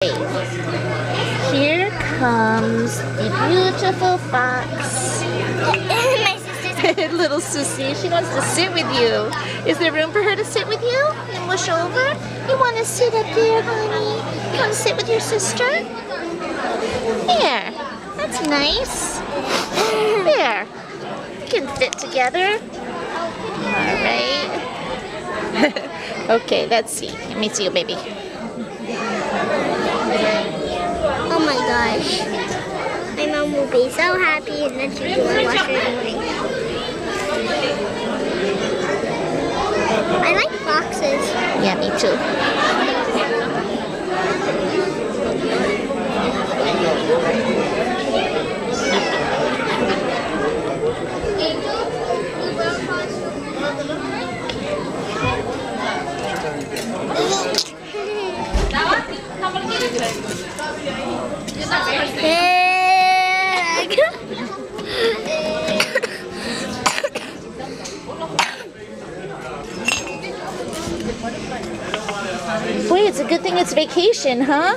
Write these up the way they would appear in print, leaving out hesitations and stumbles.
Here comes the beautiful fox. My sister's Little Sissy, she wants to sit with you. Is there room for her to sit with you? And mush over? You want to sit up there, honey? You want to sit with your sister? There. That's nice. There. You can fit together. Alright. Okay, let's see. Let me see you, baby. Oh my gosh. My mom will be so happy and then she will watch her doing. I like foxes. Yeah, me too. Boy, it's a good thing it's vacation, huh?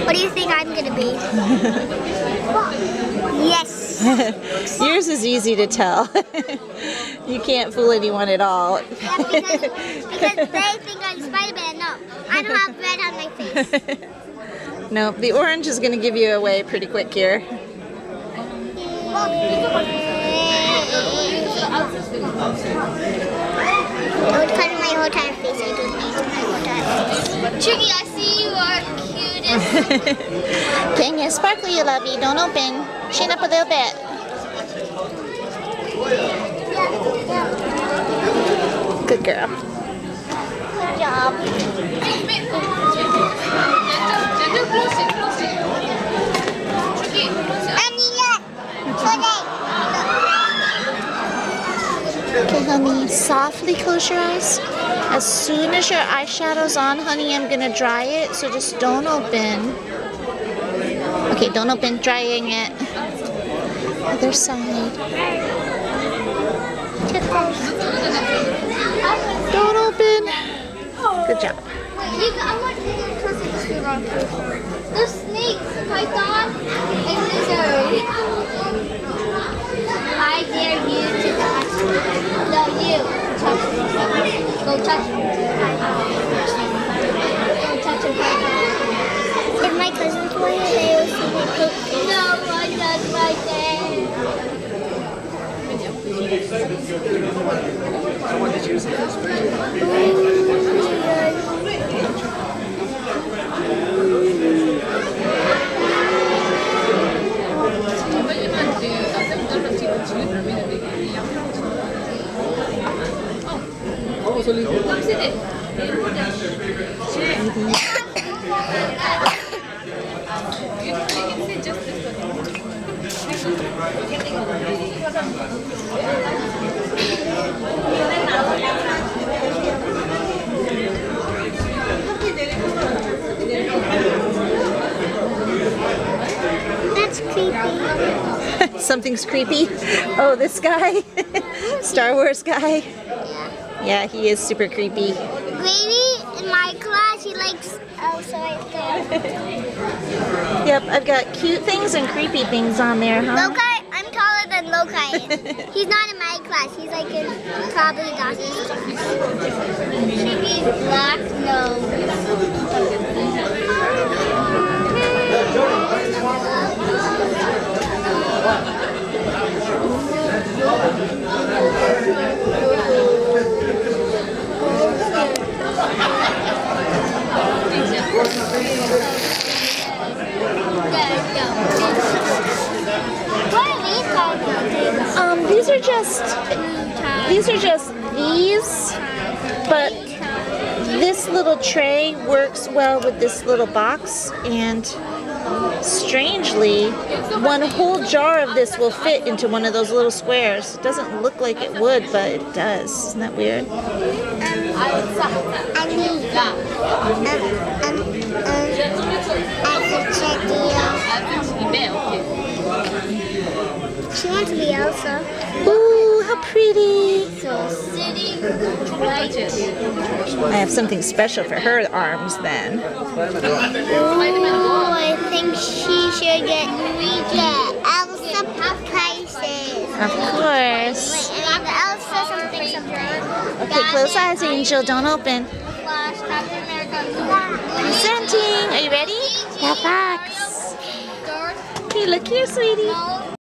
What do you think I'm gonna be? Yes. Yours is easy to tell. You can't fool anyone at all. Yeah, because they think I'm Spider-Man. No, I don't have red on my face. No, the orange is going to give you away pretty quick here. I would cut my whole entire face. I don't need my whole entire face. Chicky, I see you are cute. Dang it, sparkly, you lovey. Don't open. Chin up a little bit. Good girl. Good job. Okay, honey, softly close your eyes. As soon as your eyeshadow's on, honey, I'm gonna dry it, so just don't open. Okay, don't open, drying it. Other side. Don't open. Good job. There's snakes, python, and lizard. I dare you to touch me. No, you touch me. Go touch me. Go touch a python. If my cousins were here, they would see me poke. No, I touch my dad. That's creepy. Something's creepy. Oh, this guy? Star Wars guy? Yeah, he is super creepy. Gravy, in my class, he likes... Oh, sorry. Yep, I've got cute things and creepy things on there, huh? Lokai, I'm taller than Lokai. He's not in my class. He's like in probably Dawson's class. Chicky's black nose. These are just these, but this little tray works well with this little box, and strangely, one whole jar of this will fit into one of those little squares. It doesn't look like it would, but it does. Isn't that weird? She wants to be Elsa. Ooh, how pretty. So sitting right. I have something special for her arms then. Ooh, I think she should get the Elsa prices. Of course. The Elsa something. Okay, close eyes, Angel. Don't open. Presenting. Are you ready? Yeah, Fox. Okay, look here, sweetie.